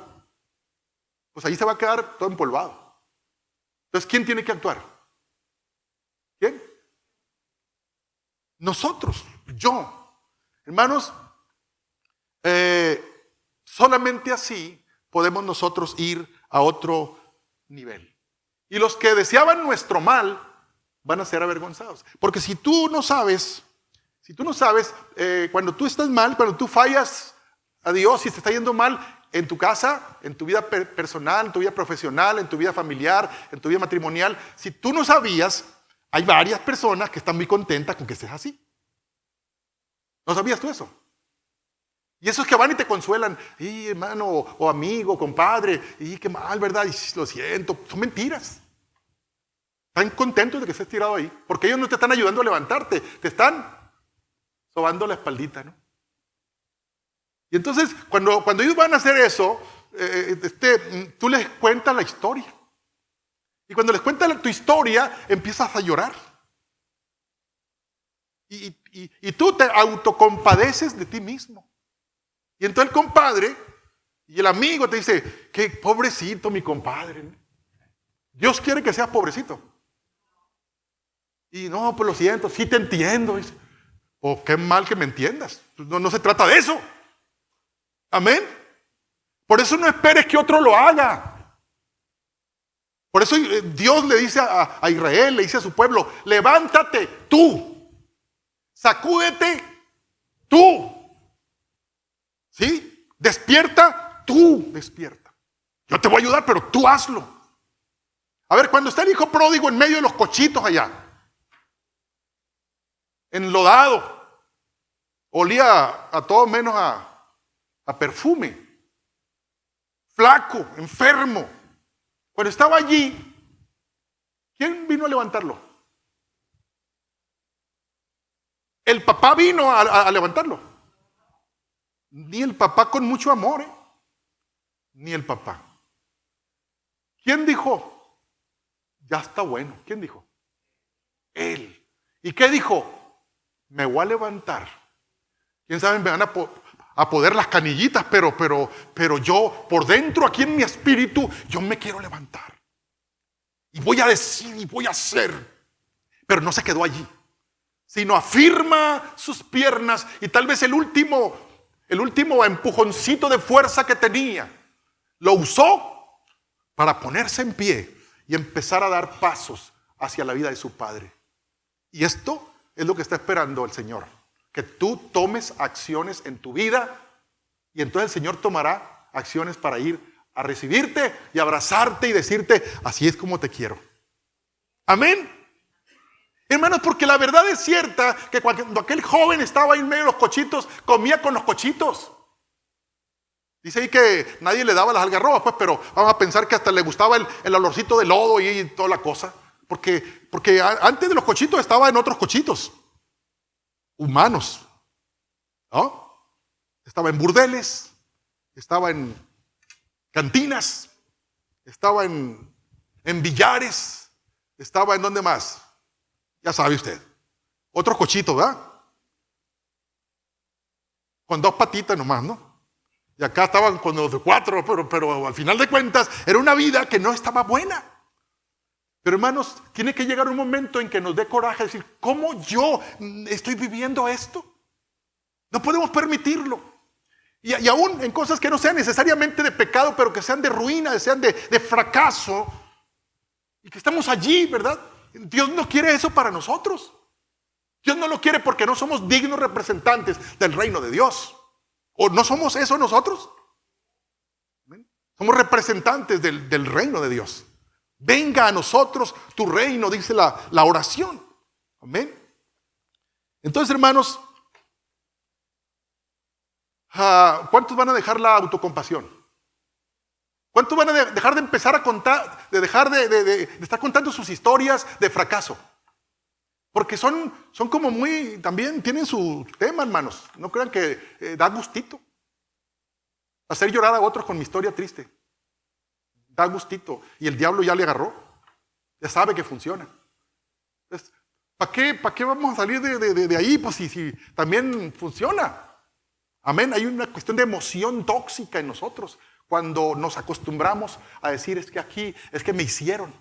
pues ahí se va a quedar todo empolvado. Entonces, ¿quién tiene que actuar? ¿Quién? Nosotros, yo. Hermanos, solamente así podemos nosotros ir a otro nivel. Y los que deseaban nuestro mal van a ser avergonzados. Porque si tú no sabes, cuando tú estás mal, cuando tú fallas a Dios y te está yendo mal en tu casa, en tu vida personal, en tu vida profesional, en tu vida familiar, en tu vida matrimonial, si tú no sabías, hay varias personas que están muy contentas con que estés así. ¿No sabías tú eso? Y esos que van y te consuelan, y hermano, o amigo, compadre, y qué mal, ¿verdad? Y lo siento, son mentiras. Están contentos de que estés tirado ahí, porque ellos no te están ayudando a levantarte, te están sobando la espaldita, ¿no? Y entonces, cuando ellos van a hacer eso, tú les cuentas la historia. Y cuando les cuentas tu historia, empiezas a llorar. Y tú te autocompadeces de ti mismo. Y entonces el compadre y el amigo te dice, qué pobrecito mi compadre, ¿no? Dios quiere que seas pobrecito. Y no, pues lo siento, sí te entiendo. Dice, oh, qué mal que me entiendas. No se trata de eso. Amén. Por eso no esperes que otro lo haga. Por eso Dios le dice a Israel, le dice a su pueblo, levántate tú, sacúdete tú. ¿Sí? Despierta tú, despierta. Yo te voy a ayudar, pero tú hazlo. A ver, cuando está el hijo pródigo en medio de los cochitos allá, enlodado, olía a todo menos a perfume, flaco, enfermo. Cuando estaba allí, ¿quién vino a levantarlo? El papá vino a levantarlo. Ni el papá con mucho amor, ni el papá. ¿Quién dijo? Ya está bueno. ¿Quién dijo? Él. ¿Y qué dijo? Me voy a levantar. ¿Quién sabe? Me van a poder las canillitas, pero yo por dentro, aquí en mi espíritu, yo me quiero levantar. Y voy a decir y voy a hacer. Pero no se quedó allí, sino afirma sus piernas y tal vez el último empujoncito de fuerza que tenía, lo usó para ponerse en pie y empezar a dar pasos hacia la vida de su padre. Y esto es lo que está esperando el Señor. Que tú tomes acciones en tu vida y entonces el Señor tomará acciones para ir a recibirte y abrazarte y decirte, así es como te quiero. Amén. Hermanos, porque la verdad es cierta que cuando aquel joven estaba ahí en medio de los cochitos, comía con los cochitos. Dice ahí que nadie le daba las algarrobas, pues, pero vamos a pensar que hasta le gustaba el olorcito de lodo y toda la cosa. Porque antes de los cochitos estaba en otros cochitos humanos, ¿no? Estaba en burdeles, estaba en cantinas, estaba en billares, estaba en ¿dónde más? Ya sabe usted. Otros cochitos, ¿verdad? Con dos patitas nomás, ¿no? Y acá estaban con los de 4, pero al final de cuentas era una vida que no estaba buena. Pero hermanos, tiene que llegar un momento en que nos dé coraje decir, ¿cómo yo estoy viviendo esto? No podemos permitirlo. Y aún en cosas que no sean necesariamente de pecado, pero que sean de ruina, que sean de fracaso, y que estamos allí, ¿verdad? Dios no quiere eso para nosotros. Dios no lo quiere porque no somos dignos representantes del reino de Dios. ¿O no somos eso nosotros? ¿Amén? Somos representantes del reino de Dios. Venga a nosotros tu reino, dice la oración. Amén. Entonces, hermanos, ¿cuántos van a dejar la autocompasión? ¿Cuántos van a dejar de empezar a contar, de dejar de estar contando sus historias de fracaso? Porque son como muy, también tienen su tema, hermanos. No crean que da gustito. Hacer llorar a otros con mi historia triste. Da gustito. Y el diablo ya le agarró. Ya sabe que funciona. Entonces, ¿para qué vamos a salir de ahí? Pues si también funciona. Amén. Hay una cuestión de emoción tóxica en nosotros. Cuando nos acostumbramos a decir, es que me hicieron.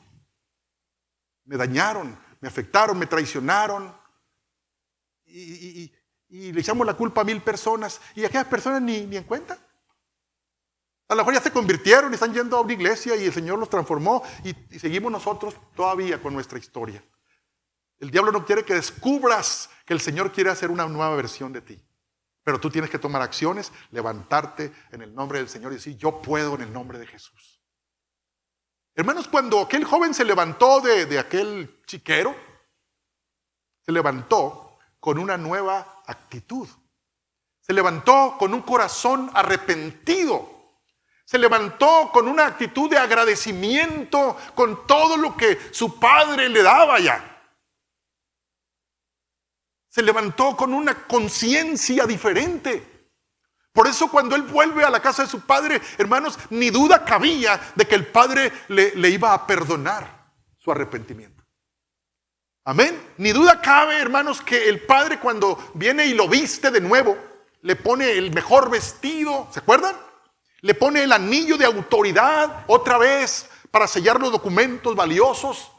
Me dañaron. Me afectaron, me traicionaron y le echamos la culpa a 1000 personas y aquellas personas ni en cuenta. A lo mejor ya se convirtieron y están yendo a una iglesia y el Señor los transformó y seguimos nosotros todavía con nuestra historia. El diablo no quiere que descubras que el Señor quiere hacer una nueva versión de ti. Pero tú tienes que tomar acciones, levantarte en el nombre del Señor y decir, yo puedo en el nombre de Jesús. Hermanos, cuando aquel joven se levantó de aquel chiquero, se levantó con una nueva actitud. Se levantó con un corazón arrepentido. Se levantó con una actitud de agradecimiento con todo lo que su padre le daba ya. Se levantó con una conciencia diferente. Por eso cuando él vuelve a la casa de su padre, hermanos, ni duda cabía de que el padre le iba a perdonar su arrepentimiento. Amén. Ni duda cabe, hermanos, que el padre cuando viene y lo viste de nuevo, le pone el mejor vestido, ¿se acuerdan? Le pone el anillo de autoridad otra vez para sellar los documentos valiosos.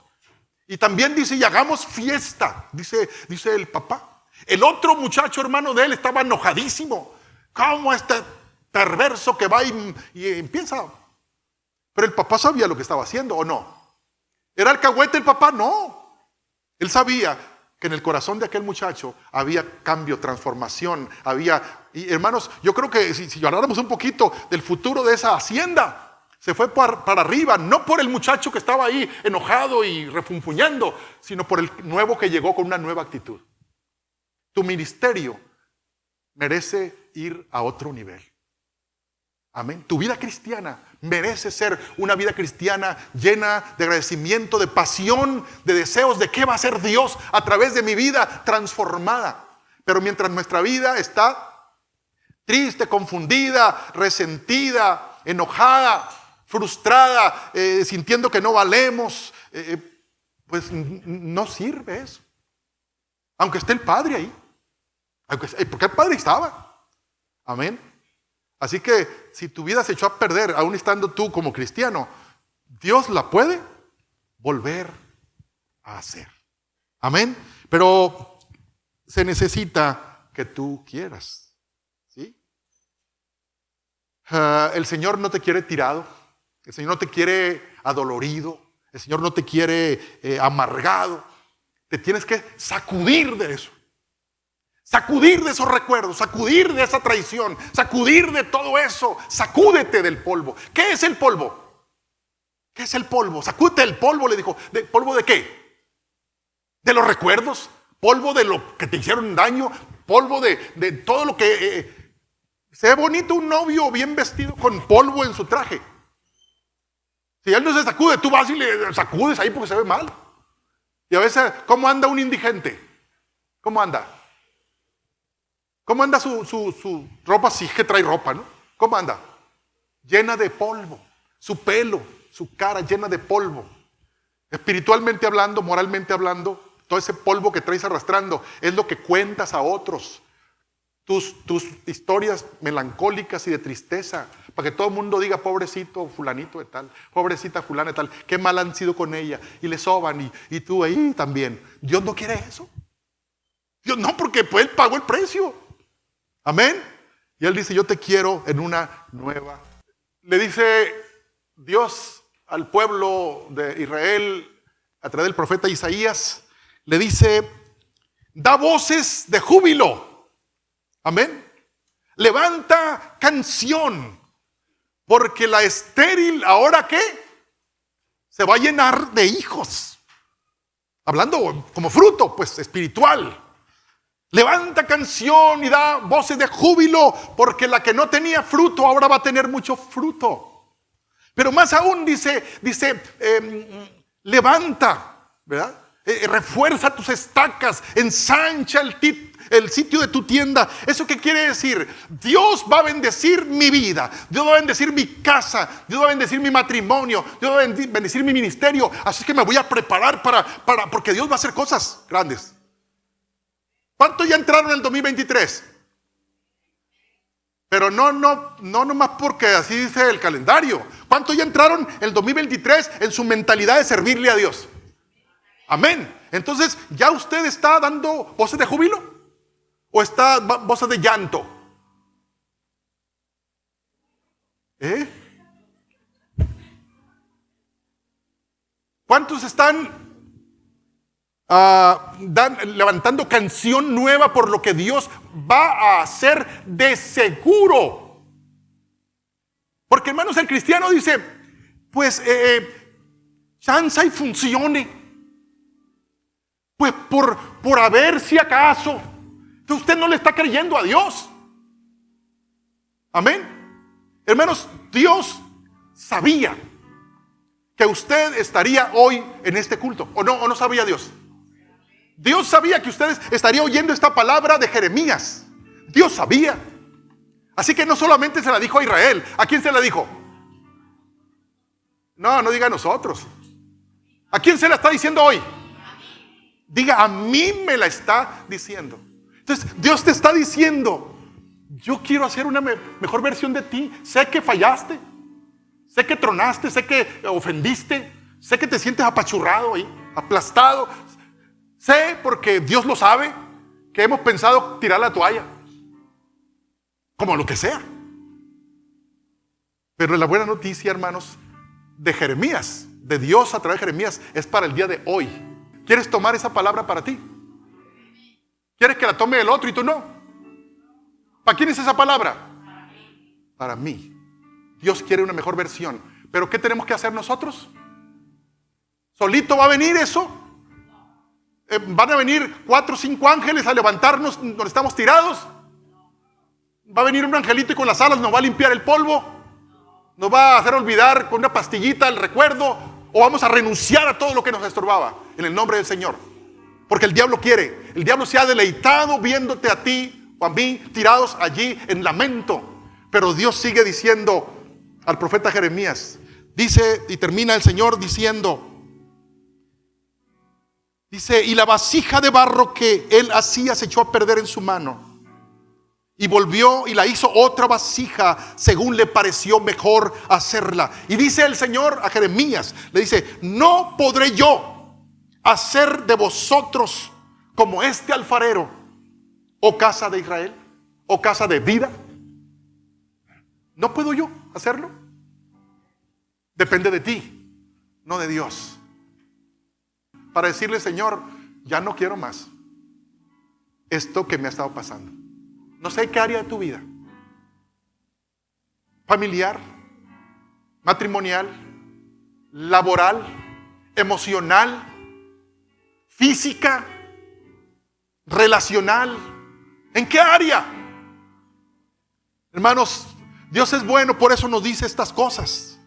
Y también dice, y hagamos fiesta, dice el papá. El otro muchacho, hermano de él, estaba enojadísimo. ¿Cómo este perverso que va y empieza? Pero el papá sabía lo que estaba haciendo, ¿o no? ¿Era alcahuete el papá? No. Él sabía que en el corazón de aquel muchacho había cambio, transformación, y hermanos, yo creo que si habláramos un poquito del futuro de esa hacienda, se fue para arriba, no por el muchacho que estaba ahí enojado y refunfuñando, sino por el nuevo que llegó con una nueva actitud. Tu ministerio merece ir a otro nivel. Amén. Tu vida cristiana merece ser una vida cristiana llena de agradecimiento, de pasión, de deseos de qué va a hacer Dios a través de mi vida transformada. Pero mientras nuestra vida está triste, confundida, resentida, enojada, frustrada, sintiendo que no valemos, pues no sirve eso. Aunque esté el Padre ahí. Porque el Padre estaba. Amén. Así que si tu vida se echó a perder, aún estando tú como cristiano, Dios la puede volver a hacer. Amén. Pero se necesita que tú quieras. ¿Sí? El Señor no te quiere tirado. El Señor no te quiere adolorido. El Señor no te quiere amargado. Te tienes que sacudir de eso. Sacudir de esos recuerdos, sacudir de esa traición, sacudir de todo eso. Sacúdete del polvo. ¿Qué es el polvo? ¿Qué es el polvo? Sacúdete del polvo, le dijo. ¿De polvo de qué? ¿De los recuerdos? ¿Polvo de lo que te hicieron daño? ¿Polvo de todo lo que... se ve bonito un novio bien vestido con polvo en su traje. Si él no se sacude, tú vas y le sacudes ahí porque se ve mal. Y a veces, ¿cómo anda un indigente? ¿Cómo anda? ¿Cómo anda su ropa? Si es que trae ropa, ¿no? ¿Cómo anda? Llena de polvo. Su pelo, su cara llena de polvo. Espiritualmente hablando, moralmente hablando, todo ese polvo que traes arrastrando es lo que cuentas a otros. tus historias melancólicas y de tristeza, para que todo el mundo diga, pobrecito fulanito de tal, pobrecita fulana de tal, qué mal han sido con ella, y le soban, y tú ahí también. Dios no quiere eso. Dios no, porque pues Él pagó el precio. Amén. Y Él dice, yo te quiero en una nueva. Le dice Dios al pueblo de Israel a través del profeta Isaías, le dice, da voces de júbilo. Amén. Levanta canción, porque la estéril, ¿ahora qué? Se va a llenar de hijos. Hablando como fruto, pues espiritual. Levanta canción y da voces de júbilo, porque la que no tenía fruto ahora va a tener mucho fruto. Pero más aún dice, levanta, ¿verdad? Refuerza tus estacas, ensancha el sitio de tu tienda. ¿Eso qué quiere decir? Dios va a bendecir mi vida, Dios va a bendecir mi casa, Dios va a bendecir mi matrimonio, Dios va a bendecir mi ministerio. Así que me voy a preparar porque Dios va a hacer cosas grandes. ¿Cuántos ya entraron en el 2023? Pero no nomás porque así dice el calendario. ¿Cuántos ya entraron en el 2023 en su mentalidad de servirle a Dios? Amén. Entonces, ¿ya usted está dando voces de júbilo? ¿O está voces de llanto? ¿Cuántos están levantando canción nueva por lo que Dios va a hacer de seguro? Porque, hermanos, el cristiano dice, pues, chanza y funcione. Pues por a ver si acaso. Entonces usted no le está creyendo a Dios. Amén. Hermanos, Dios sabía que usted estaría hoy en este culto. ¿O no sabía Dios? Dios sabía que ustedes estarían oyendo esta palabra de Jeremías. Dios sabía. Así que no solamente se la dijo a Israel. ¿A quién se la dijo? No diga a nosotros. ¿A quién se la está diciendo hoy? Diga, a mí me la está diciendo. Entonces Dios te está diciendo, yo quiero hacer una mejor versión de ti. Sé que fallaste, sé que tronaste, sé que ofendiste, sé que te sientes apachurrado ahí, aplastado. Sé, porque Dios lo sabe, que hemos pensado tirar la toalla, como lo que sea. Pero la buena noticia, hermanos, de Jeremías, de Dios a través de Jeremías, es para el día de hoy. ¿Quieres tomar esa palabra para ti? ¿Quieres que la tome el otro y tú no? ¿Para quién es esa palabra? Para mí. Dios quiere una mejor versión. ¿Pero qué tenemos que hacer nosotros? ¿Solito va a venir eso? ¿Van a venir 4 o 5 ángeles a levantarnos donde estamos tirados? ¿Va a venir un angelito y con las alas nos va a limpiar el polvo? ¿Nos va a hacer olvidar con una pastillita el recuerdo? ¿O vamos a renunciar a todo lo que nos estorbaba en el nombre del Señor? Porque el diablo quiere. El diablo se ha deleitado viéndote a ti o a mí tirados allí en lamento. Pero Dios sigue diciendo al profeta Jeremías. Dice, y termina el Señor diciendo, dice, y la vasija de barro que él hacía se echó a perder en su mano. Y volvió y la hizo otra vasija según le pareció mejor hacerla. Y dice el Señor a Jeremías, le dice, no podré yo hacer de vosotros como este alfarero, oh casa de Israel, oh casa de vida. ¿No puedo yo hacerlo? Depende de ti, no de Dios. Para decirle, Señor, ya no quiero más esto que me ha estado pasando. No sé qué área de tu vida, familiar, matrimonial, laboral, emocional, física, relacional. ¿En qué área? Hermanos, Dios es bueno, por eso nos dice estas cosas.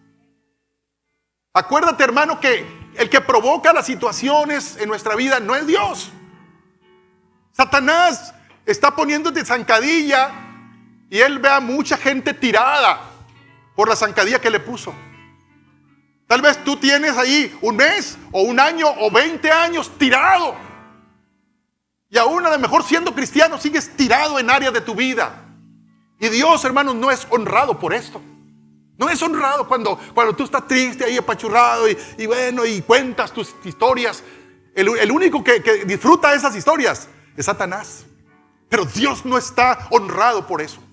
Acuérdate, hermano, que el que provoca las situaciones en nuestra vida no es Dios. Satanás está poniéndote zancadilla y él ve a mucha gente tirada por la zancadilla que le puso. Tal vez tú tienes ahí un mes o un año o 20 años tirado Y aún a lo mejor siendo cristiano sigues tirado en áreas de tu vida. Y Dios, hermanos, no es honrado por esto. No es honrado cuando tú estás triste, ahí apachurrado y bueno, y cuentas tus historias. El único que disfruta esas historias es Satanás. Pero Dios no está honrado por eso.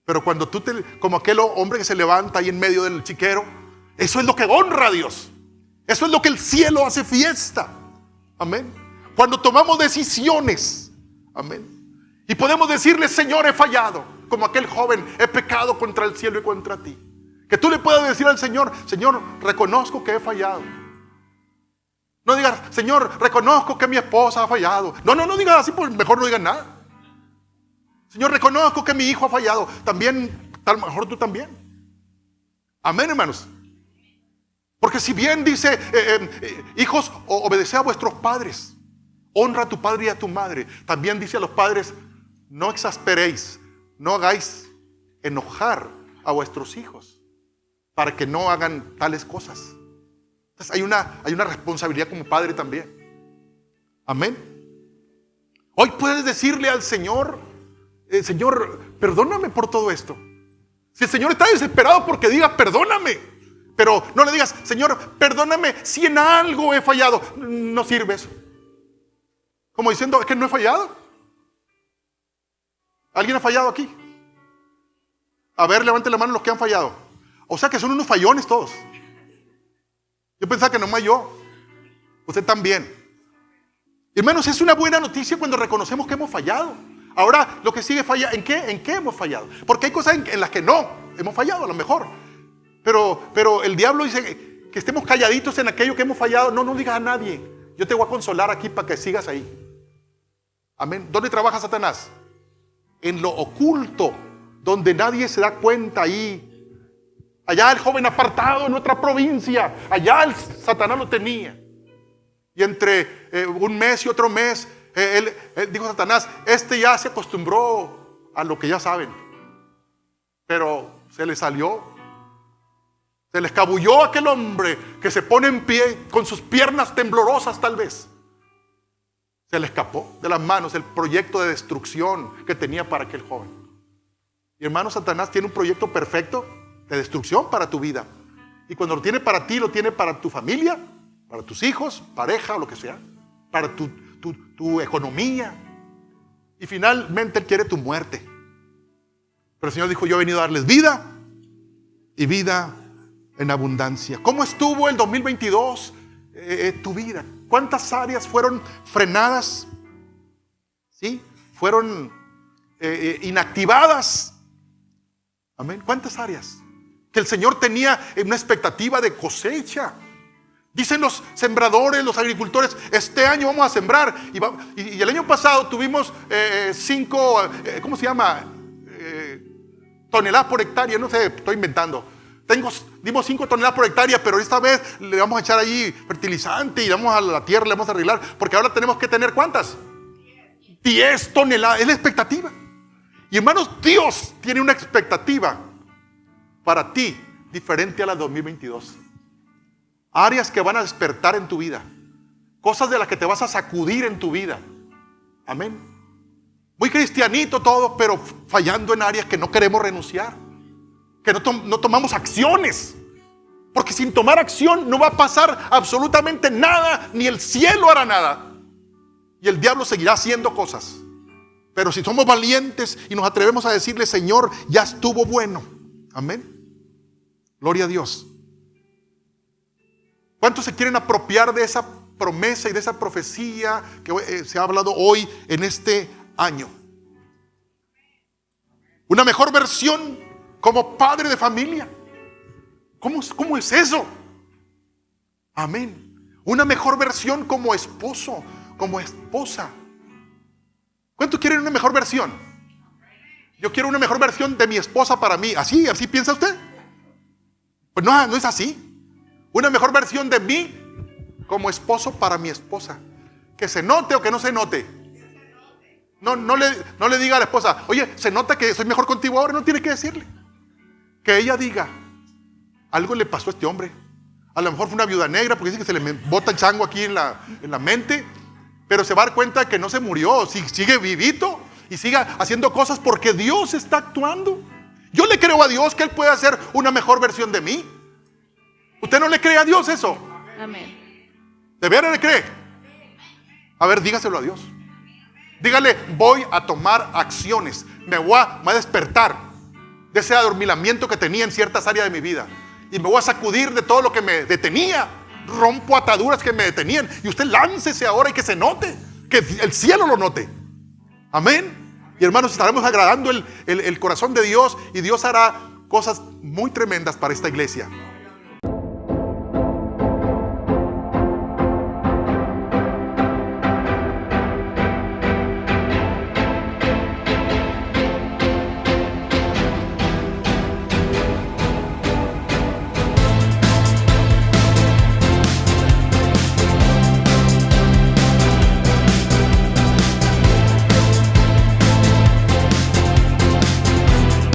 Pero cuando como aquel hombre que se levanta ahí en medio del chiquero, eso es lo que honra a Dios. Eso es lo que el cielo hace fiesta. Amén. Cuando tomamos decisiones, amén, y podemos decirle: Señor, he fallado, como aquel joven, he pecado contra el cielo y contra ti. Que tú le puedas decir al Señor: Señor, reconozco que he fallado. No digas: Señor, reconozco que mi esposa ha fallado. No digas así, pues mejor no digas nada. Señor, reconozco que mi hijo ha fallado. También, tal mejor tú también. Amén, hermanos. Porque si bien dice, hijos, obedeced a vuestros padres, honra a tu padre y a tu madre. También dice a los padres: no exasperéis, no hagáis enojar a vuestros hijos, para que no hagan tales cosas. Entonces hay una responsabilidad como padre también. Amén. Hoy puedes decirle al Señor: Señor, perdóname por todo esto. Si el Señor está desesperado porque digas: perdóname, pero no le digas: Señor, perdóname si en algo he fallado. No sirve eso. Como diciendo: es que no he fallado. ¿Alguien ha fallado aquí? A ver, levante la mano los que han fallado. O sea que son unos fallones todos. Yo pensaba que nomás yo. Usted también. Hermanos, es una buena noticia cuando reconocemos que hemos fallado. Ahora lo que sigue falla. ¿En qué? ¿En qué hemos fallado? Porque hay cosas en las que no hemos fallado, a lo mejor. Pero el diablo dice que estemos calladitos en aquello que hemos fallado. No digas a nadie. Yo te voy a consolar aquí para que sigas ahí. Amén. ¿Dónde trabaja Satanás? En lo oculto, donde nadie se da cuenta ahí. Allá el joven apartado en otra provincia. Allá el Satanás lo tenía. Y entre un mes y otro mes, él dijo Satanás: este ya se acostumbró a lo que ya saben. Pero se le salió. Se le escabulló aquel hombre que se pone en pie con sus piernas temblorosas tal vez. Se le escapó de las manos el proyecto de destrucción que tenía para aquel joven. Y hermano, Satanás tiene un proyecto perfecto de destrucción para tu vida. Y cuando lo tiene para ti, lo tiene para tu familia, para tus hijos, pareja o lo que sea, para tu economía. Y finalmente Él quiere tu muerte. Pero el Señor dijo: yo he venido a darles vida y vida en abundancia. ¿Cómo estuvo el 2022 tu vida? ¿Cuántas áreas fueron frenadas? ¿Sí? Fueron inactivadas. Amén. ¿Cuántas áreas? Que el Señor tenía una expectativa de cosecha. Dicen los sembradores, los agricultores: este año vamos a sembrar. Y el año pasado tuvimos 5, ¿cómo se llama? Toneladas por hectárea. No sé, estoy inventando. Dimos 5 toneladas por hectárea, pero esta vez le vamos a echar ahí fertilizante y vamos a la tierra, le vamos a arreglar. Porque ahora tenemos que tener ¿cuántas? 10 toneladas. Es la expectativa. Y hermanos, Dios tiene una expectativa para ti diferente a la 2022. Áreas que van a despertar en tu vida. Cosas de las que te vas a sacudir en tu vida. Amén. Muy cristianito todo, pero fallando en áreas que no queremos renunciar. Que no tomamos acciones. Porque sin tomar acción no va a pasar absolutamente nada. Ni el cielo hará nada. Y el diablo seguirá haciendo cosas. Pero si somos valientes y nos atrevemos a decirle: Señor, ya estuvo bueno. Amén. Gloria a Dios. ¿Cuántos se quieren apropiar de esa promesa y de esa profecía que se ha hablado hoy en este año? Una mejor versión como padre de familia. ¿Cómo es eso? Amén. Una mejor versión como esposo, como esposa. ¿Cuántos quieren una mejor versión? Yo quiero una mejor versión de mi esposa para mí. ¿Así piensa usted? Pues no es así. Una mejor versión de mí como esposo para mi esposa. Que se note o que no se note. No le diga a la esposa: oye, se nota que soy mejor contigo ahora. No tiene que decirle. Que ella diga: algo le pasó a este hombre. A lo mejor fue una viuda negra, porque dice que se le bota el chango aquí en la mente. pero se va a dar cuenta de que no se murió, sigue vivito y sigue haciendo cosas porque Dios está actuando. Yo le creo a Dios que Él puede hacer una mejor versión de mí. ¿Usted no le cree a Dios eso? Amén. ¿De veras le cree? A ver, dígaselo a Dios. Dígale, voy a tomar acciones. Me voy a despertar de ese adormilamiento que tenía en ciertas áreas de mi vida. Y me voy a sacudir de todo lo que me detenía. Rompo ataduras que me detenían. Y usted láncese ahora y que se note. Que el cielo lo note. Amén. Y hermanos, estaremos agradando el corazón de Dios. Y Dios hará cosas muy tremendas para esta iglesia.